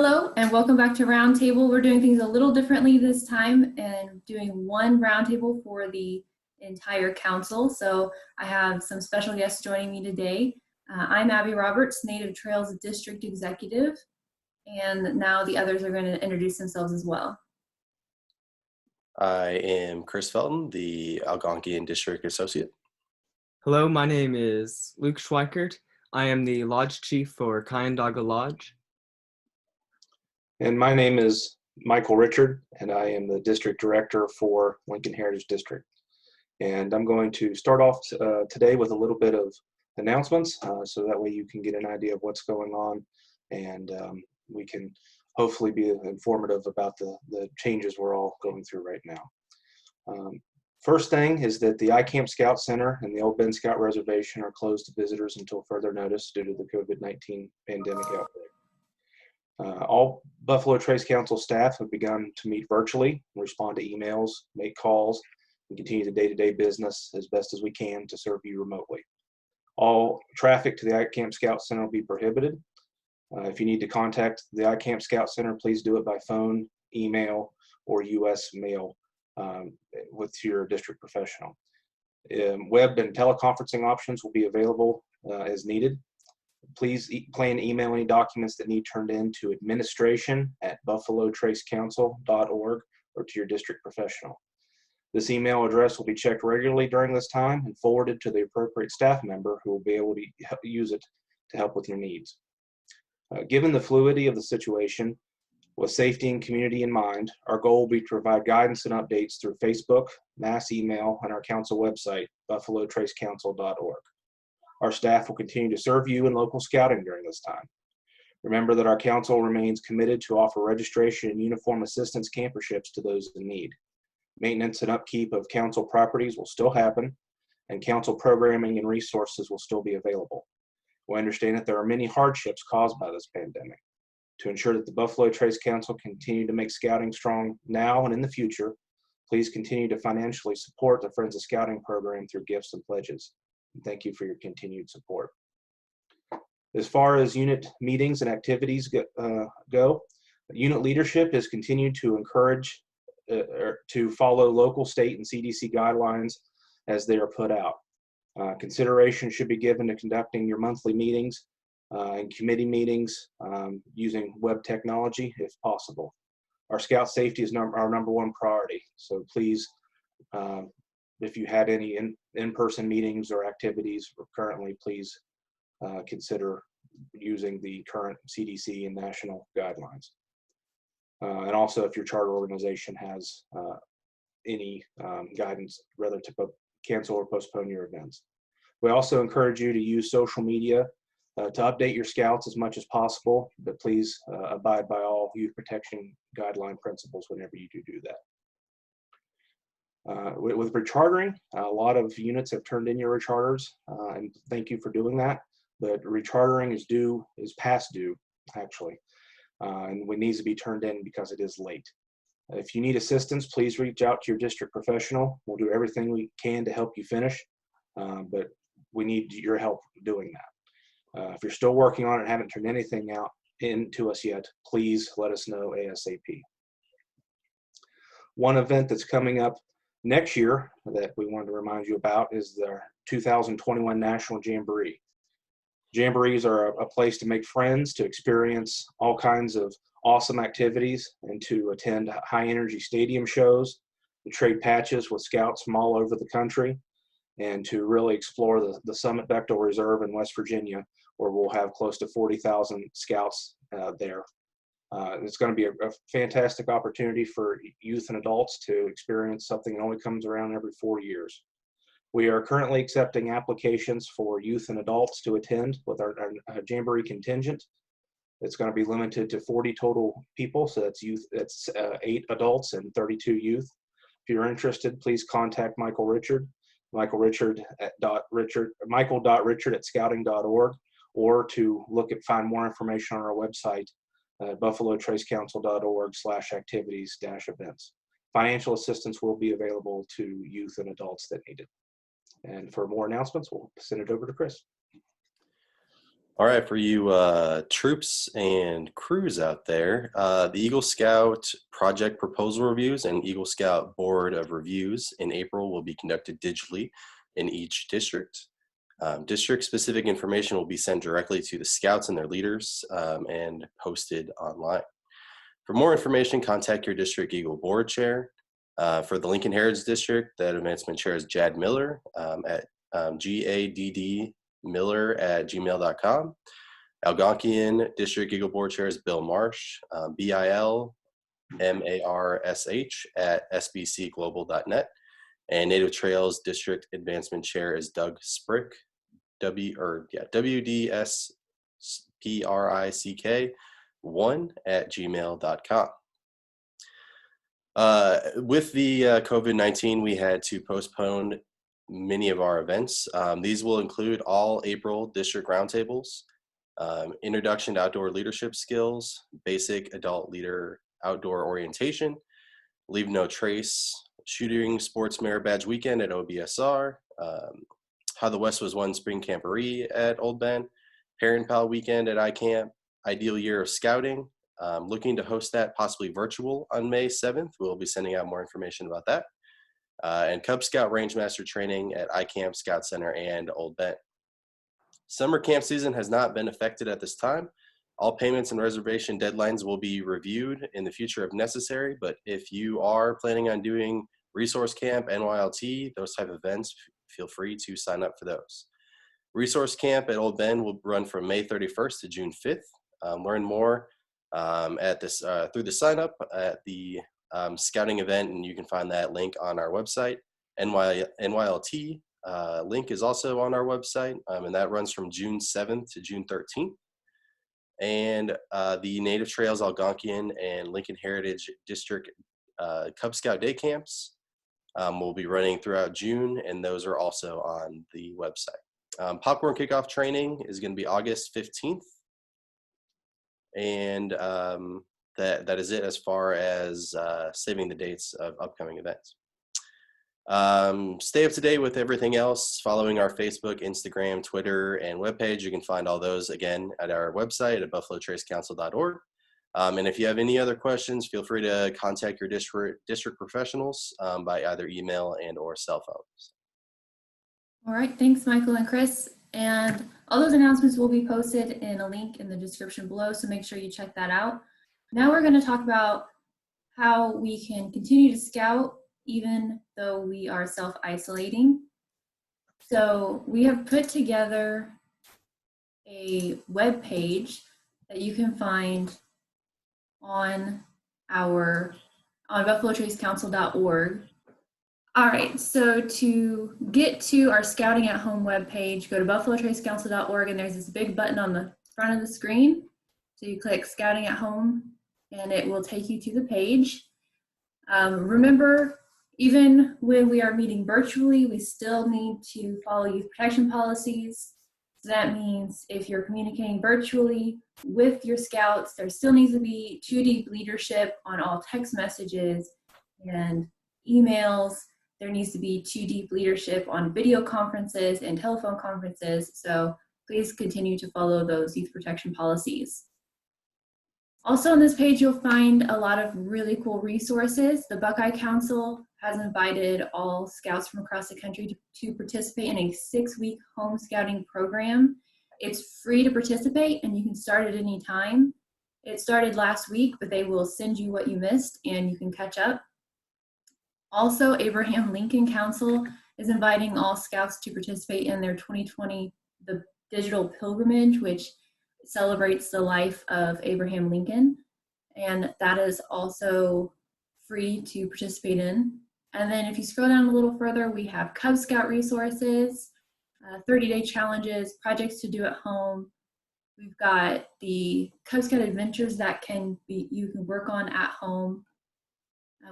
Hello and welcome back to Roundtable. We're doing things a little differently this time and doing one roundtable for the entire council. So I have some special guests joining me today. I'm Abby Roberts, Native Trails District Executive, and now the others are going to introduce themselves as well. I am Chris Felton, the Algonquian District Associate. Hello, my name is Luke Schweikert. I am the Lodge Chief for Kiondaga Lodge. And my name is Michael Richard, and I am the District Director for Lincoln Heritage District. And I'm going to start off today with a little bit of announcements, so that way you can get an idea of what's going on, and we can hopefully be informative about the changes we're all going through right now. First thing is that the iCamp Scout Center and the Old Bend Scout Reservation are closed to visitors until further notice due to the COVID-19 pandemic outbreak. All Buffalo Trace Council staff have begun to meet virtually, respond to emails, make calls, and continue the day-to-day business as best as we can to serve you remotely. All traffic to the iCamp Scout Center will be prohibited. If you need to contact the iCamp Scout Center, please do it by phone, email, or U.S. mail with your district professional. Web and teleconferencing options will be available as needed. Please plan to email any documents that need turned in to administration@buffalotracecouncil.org or to your district professional. This email address will be checked regularly during this time and forwarded to the appropriate staff member who will be able to use it to help with your needs. Given the fluidity of the situation, with safety and community in mind, our goal will be to provide guidance and updates through Facebook, mass email, and our council website, buffalotracecouncil.org. Our staff will continue to serve you in local scouting during this time. Remember that our council remains committed to offer registration and uniform assistance camperships to those in need. Maintenance and upkeep of council properties will still happen, and council programming and resources will still be available. We understand that there are many hardships caused by this pandemic. To ensure that the Buffalo Trace Council continue to make scouting strong now and in the future, please continue to financially support the Friends of Scouting program through gifts and pledges. Thank you for your continued support. As far as unit meetings and activities go, unit leadership has continued to encourage to follow local, state, and CDC guidelines as they are put out. Consideration should be given to conducting your monthly meetings and committee meetings using web technology if possible. Our scout safety is our number one priority, so please, if you had any in-person meetings or activities currently, please consider using the current CDC and national guidelines. And also, if your charter organization has any guidance, whether to cancel or postpone your events. We also encourage you to use social media to update your scouts as much as possible, but please abide by all youth protection guideline principles whenever you do that. With rechartering, a lot of units have turned in your recharters, and thank you for doing that. But rechartering is past due, actually, and it needs to be turned in because it is late. If you need assistance, please reach out to your district professional. We'll do everything we can to help you finish, but we need your help doing that. If you're still working on it and haven't turned anything out into us yet, please let us know ASAP. One event that's coming up next year that we wanted to remind you about is the 2021 National Jamboree. Jamborees are a place to make friends, to experience all kinds of awesome activities, and to attend high-energy stadium shows, to trade patches with scouts from all over the country, and to really explore the Summit Bechtel Reserve in West Virginia, where we'll have close to 40,000 scouts there. It's going to be a fantastic opportunity for youth and adults to experience something that only comes around every 4 years. We are currently accepting applications for youth and adults to attend with our Jamboree contingent. It's going to be limited to 40 total people, so that's youth. That's 8 adults and 32 youth. If you're interested, please contact Michael Richard, michael.richard@scouting.org, or to find more information on our website, buffalotracecouncil.org/activities-events. Financial assistance will be available to youth and adults that need it. And for more announcements, we'll send it over to Chris. All right, for you troops and crews out there, the Eagle Scout project proposal reviews and Eagle Scout Board of Reviews in April will be conducted digitally in each district. District-specific information will be sent directly to the scouts and their leaders and posted online. For more information, contact your district Eagle Board Chair. For the Lincoln Heritage District, that advancement chair is Jad Miller at gaddmiller@gmail.com. Algonquian District Eagle Board Chair is Bill Marsh, BILMARSH@sbcglobal.net. And Native Trails District Advancement Chair is Doug Sprick, WDSPRICK1@gmail.com. With the COVID-19, we had to postpone many of our events. These will include all April district roundtables, introduction to outdoor leadership skills, basic adult leader outdoor orientation, leave no trace, shooting sports merit badge weekend at OBSR, how the West was won spring camporee at Old Bend, parent pal weekend at iCamp, ideal year of scouting, looking to host that possibly virtual on May 7th. We'll be sending out more information about that. And Cub Scout Rangemaster training at iCamp Scout Center and Old Bend. Summer camp season has not been affected at this time. All payments and reservation deadlines will be reviewed in the future if necessary, but if you are planning on doing Resource Camp, NYLT, those type of events, feel free to sign up for those. Resource Camp at Old Bend will run from May 31st to June 5th. Learn more at this through the sign up at the scouting event, and you can find that link on our website. NYLT link is also on our website, and that runs from June 7th to June 13th. And the Native Trails Algonquian and Lincoln Heritage District Cub Scout Day Camps will be running throughout June, and those are also on the website. Popcorn Kickoff Training is going to be August 15th. And that is it as far as saving the dates of upcoming events. Stay up to date with everything else following our Facebook, Instagram, Twitter, and webpage. You can find all those again at our website at buffalotracecouncil.org. And if you have any other questions, feel free to contact your district professionals by either email and or cell phones. All right, thanks, Michael and Chris. And all those announcements will be posted in a link in the description below, so make sure you check that out. Now we're going to talk about how we can continue to scout even though we are self-isolating. So we have put together a web page that you can find on buffalotracecouncil.org. All right, so to get to our Scouting at Home webpage, go to buffalotracecouncil.org, and there's this big button on the front of the screen. So you click Scouting at Home, and it will take you to the page. Remember, even when we are meeting virtually, we still need to follow youth protection policies. So that means if you're communicating virtually with your scouts, there still needs to be 2D leadership on all text messages and emails. There needs to be 2D leadership on video conferences and telephone conferences. So please continue to follow those youth protection policies. Also on this page, you'll find a lot of really cool resources. The Buckeye Council has invited all scouts from across the country to participate in a 6-week home scouting program. It's free to participate, and you can start at any time. It started last week, but they will send you what you missed, and you can catch up. Also, Abraham Lincoln Council is inviting all scouts to participate in their 2020 The Digital Pilgrimage, which celebrates the life of Abraham Lincoln, and that is also free to participate in. And then if you scroll down a little further, we have Cub Scout resources, 30-day challenges, projects to do at home. We've got the Cub Scout adventures that you can work on at home.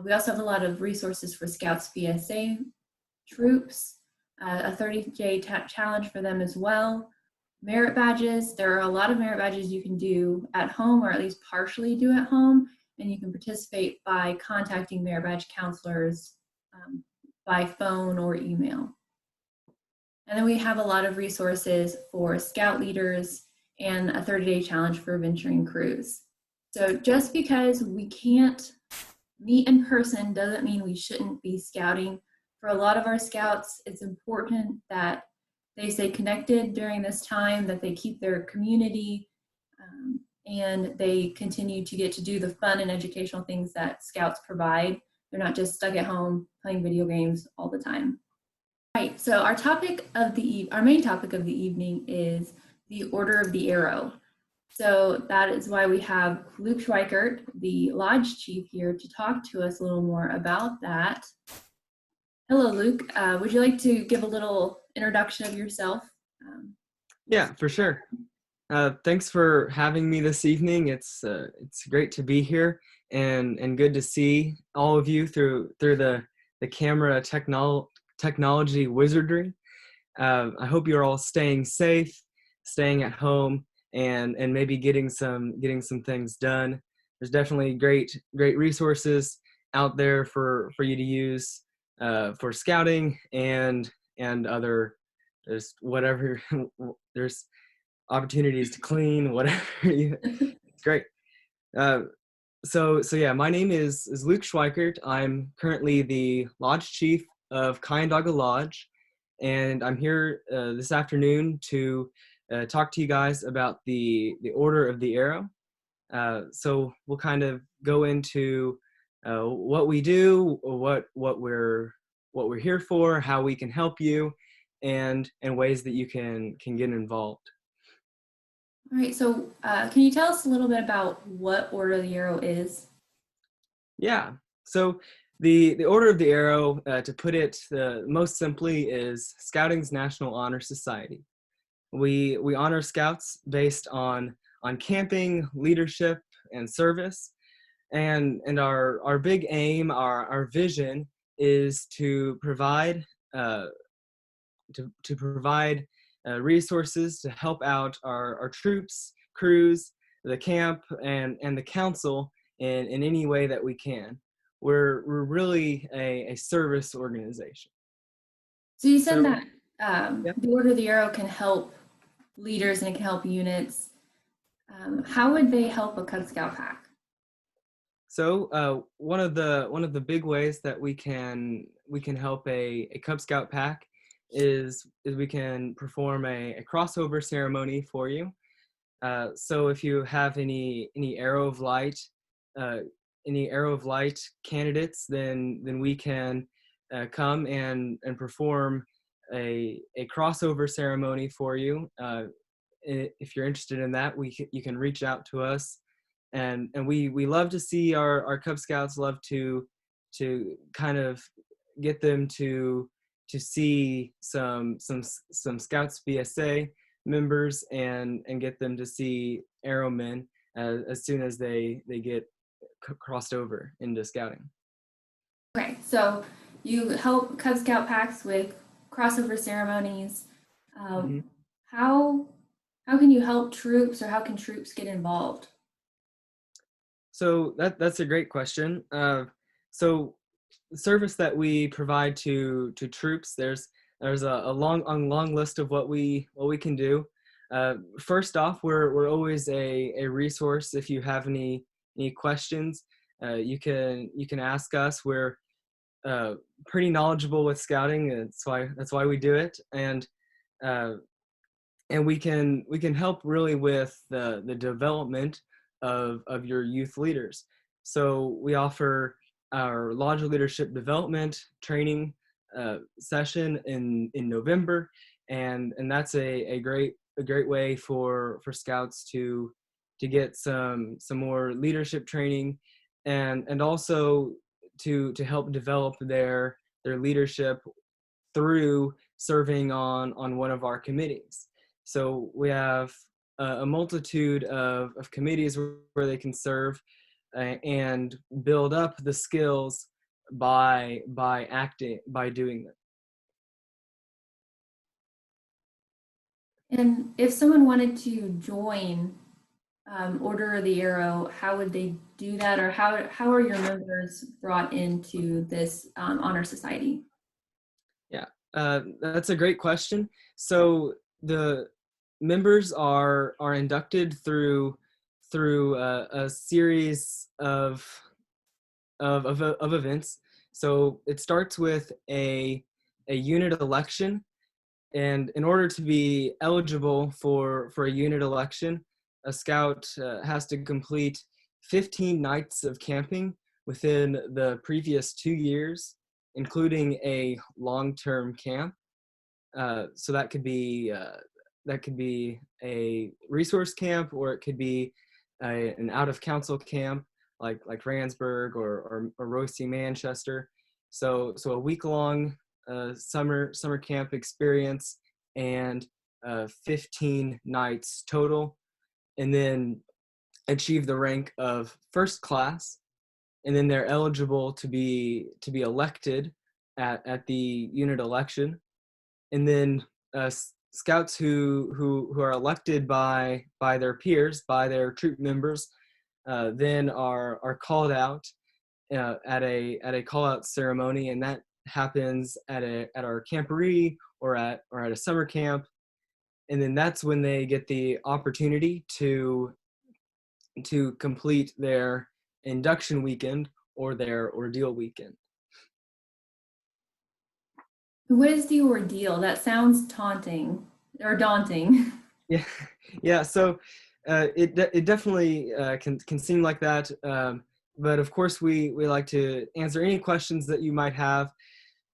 We also have a lot of resources for Scouts BSA troops, a 30-day challenge for them as well. Merit badges, there are a lot of merit badges you can do at home, or at least partially do at home, and you can participate by contacting merit badge counselors by phone or email. And then we have a lot of resources for scout leaders and a 30-day challenge for venturing crews. So just because we can't meet in person doesn't mean we shouldn't be scouting. For a lot of our scouts, it's important that they stay connected during this time, that they keep their community, and they continue to get to do the fun and educational things that scouts provide. They're not just stuck at home playing video games all the time. Right, so our main topic of the evening is the Order of the Arrow. So that is why we have Luke Schweikert, the Lodge Chief, here to talk to us a little more about that. Hello, Luke. Would you like to give a little introduction of yourself? Yeah, for sure. Thanks for having me this evening. It's great to be here and good to see all of you through the camera technology wizardry. I hope you're all staying safe, staying at home, and maybe getting some things done. There's definitely great resources out there for you to use for scouting and other, there's whatever there's opportunities to clean, whatever. It's great. So yeah, my name is Luke Schweikert. I'm currently the Lodge Chief of Kiondaga Lodge, and I'm here this afternoon to talk to you guys about the Order of the Arrow. So we'll kind of go into what we do, what we're here for, how we can help you, and ways that you can get involved. All right, so can you tell us a little bit about what Order of the Arrow is? Yeah, so the Order of the Arrow, to put it most simply, is Scouting's National Honor Society. We honor Scouts based on camping, leadership, and service, and our big aim, our vision, is to provide resources to help out our troops, crews, the camp, and the council in any way that we can. We're really a service organization. So you said that yep. the Order of the Arrow can help leaders and it can help units. How would they help a Cub Scout pack? So one of the big ways that we can help a Cub Scout pack is we can perform a crossover ceremony for you. So if you have any Arrow of Light candidates, then we can come and perform a crossover ceremony for you. If you're interested in that, you can reach out to us, and we love to see our Cub Scouts, love to kind of get them to see some Scouts BSA members and get them to see Arrowmen as soon as they get crossed over into scouting. Okay, so you help Cub Scout packs with crossover ceremonies. How can you help troops, or how can troops get involved? So that's a great question. So the service that we provide to troops, there's a long list of what we can do. First off, we're always a resource. If you have any questions, you can ask us. We're pretty knowledgeable with scouting. That's why we do it, and we can help really with the development of your youth leaders. So we offer our Lodge Leadership Development Training session in November, and that's a great way for Scouts to get some more leadership training, and also to help develop their leadership through serving on one of our committees. So we have a multitude of committees where they can serve and build up the skills by doing them. And if someone wanted to join Order of the Arrow, how would they do that, or how are your members brought into this honor society? Yeah, that's a great question. So members are inducted through a series of events. So it starts with a unit election, and in order to be eligible for a unit election, a scout has to complete 15 nights of camping within the previous 2 years, including a long-term camp. So that could be a resource camp, or it could be an out-of-council camp like Randsburg or Rocy, Manchester. So a week-long summer camp experience, and 15 nights total, and then achieve the rank of first class, and then they're eligible to be elected at the unit election. And then scouts who are elected by their peers, by their troop members, then are called out at a call out ceremony, and that happens at our camporee or at a summer camp. And then that's when they get the opportunity to complete their induction weekend or their ordeal weekend. What is the ordeal? That sounds taunting or daunting. Yeah. So it definitely can seem like that, but of course we like to answer any questions that you might have.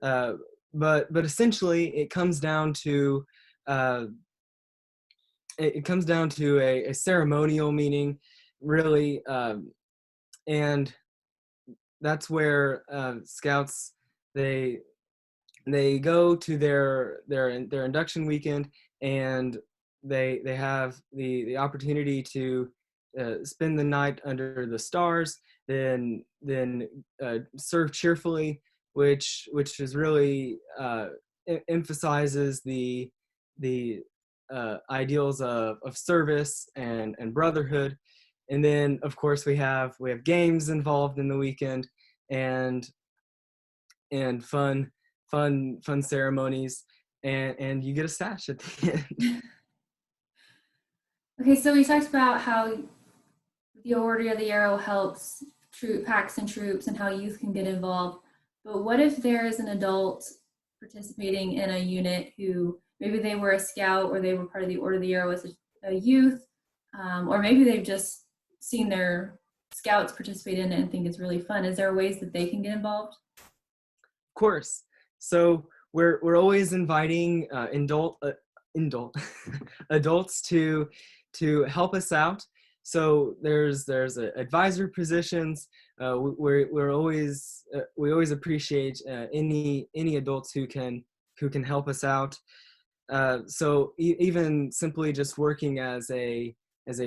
But essentially, it comes down to a ceremonial meaning, really, and that's where scouts they go to their induction weekend, and they have the opportunity to spend the night under the stars, then serve cheerfully, which is really emphasizes the ideals of service and brotherhood. And then of course we have games involved in the weekend, and fun ceremonies, and you get a sash at the end. Okay, so we talked about how the Order of the Arrow helps packs and troops and how youth can get involved. But what if there is an adult participating in a unit who maybe they were a scout, or they were part of the Order of the Arrow as a youth, or maybe they've just seen their scouts participate in it and think it's really fun? Is there ways that they can get involved? Of course. So we're always inviting adults to help us out. So there's advisor positions. We always appreciate any adults who can help us out. So even simply just working as a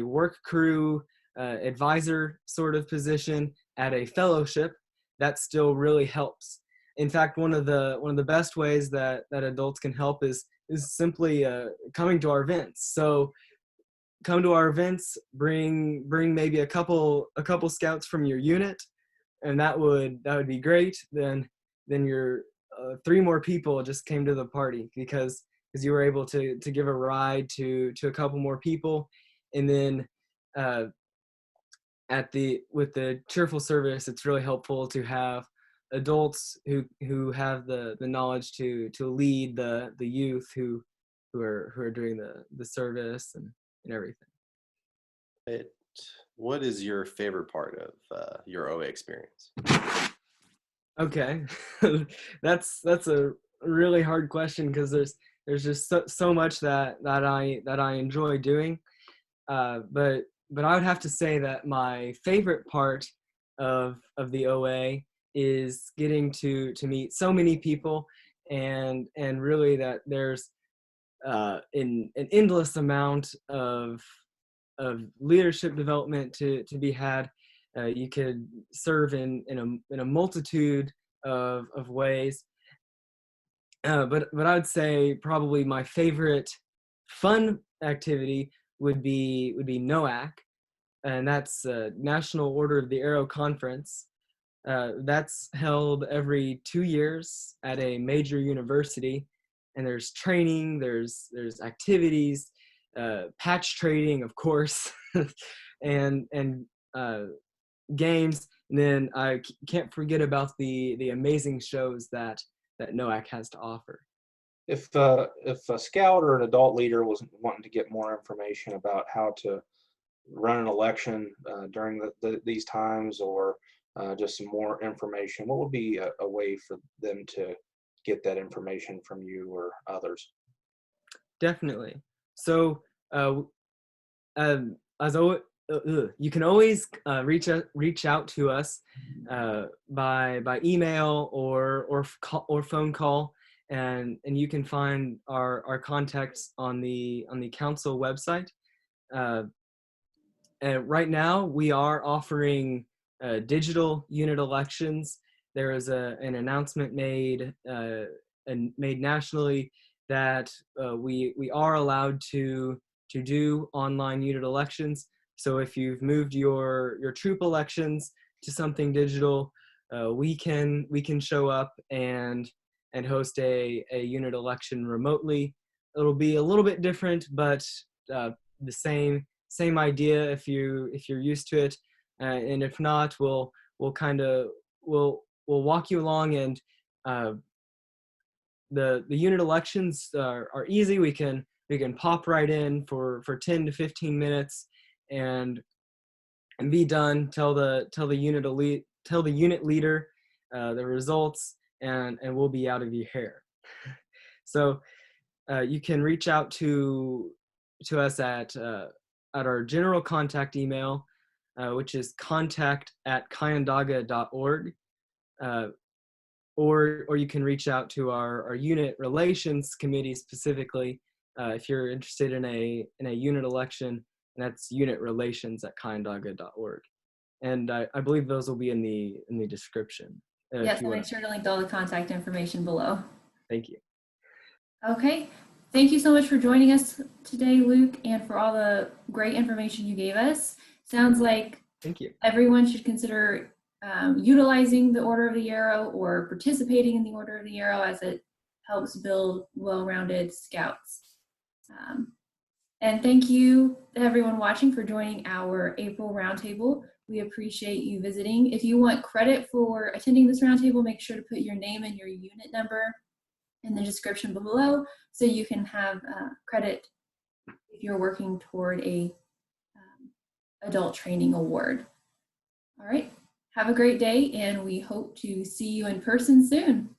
work crew advisor sort of position at a fellowship, that still really helps. In fact, one of the best ways that adults can help is simply coming to our events. So come to our events, bring maybe a couple scouts from your unit, and that would be great. Then your 3 more people just came to the party because you were able to give a ride to a couple more people. And then with the cheerful service, it's really helpful to have adults who have the knowledge to lead the youth who are doing the service and everything. What is your favorite part of your OA experience? Okay, that's a really hard question, because there's just so much that I enjoy doing. But I would have to say that my favorite part of the OA is getting to meet so many people, and really that there's an endless amount of leadership development to be had. You could serve in a multitude of ways. But I would say probably my favorite fun activity would be NOAC, and that's National Order of the Arrow Conference. That's held every 2 years at a major university, and there's training, there's activities, patch trading, of course, and games. And then I can't forget about the amazing shows that NOAC has to offer. If a scout or an adult leader was wanting to get more information about how to run an election during these times, or just some more information, what would be a way for them to get that information from you or others? Definitely. So as always, you can always reach out to us by email or phone call, and you can find our contacts on the council website. And right now we are offering digital unit elections. There is an announcement made nationally that we are allowed to do online unit elections. So if you've moved your troop elections to something digital, we can show up and host a unit election remotely. It'll be a little bit different, but the same idea if you're used to it, and if not, we'll walk you along. And the unit elections are easy. We can pop right in for 10 to 15 minutes and be done. Tell the unit leader the results, and we'll be out of your hair. So you can reach out to us at our general contact email, which is contact@kiondaga.org, or you can reach out to our unit relations committee specifically if you're interested in a unit election, and that's unitrelations@kiondaga.org. And I believe those will be in the description. Yes, I'll make sure to link all the contact information below. Thank you. Okay, thank you so much for joining us today, Luke, and for all the great information you gave us. Sounds like Thank you. everyone should consider utilizing the Order of the Arrow or participating in the Order of the Arrow, as it helps build well-rounded scouts. And thank you to everyone watching for joining our April Roundtable. We appreciate you visiting. If you want credit for attending this roundtable, make sure to put your name and your unit number in the description below, so you can have credit if you're working toward a adult training award. All right, have a great day, and we hope to see you in person soon.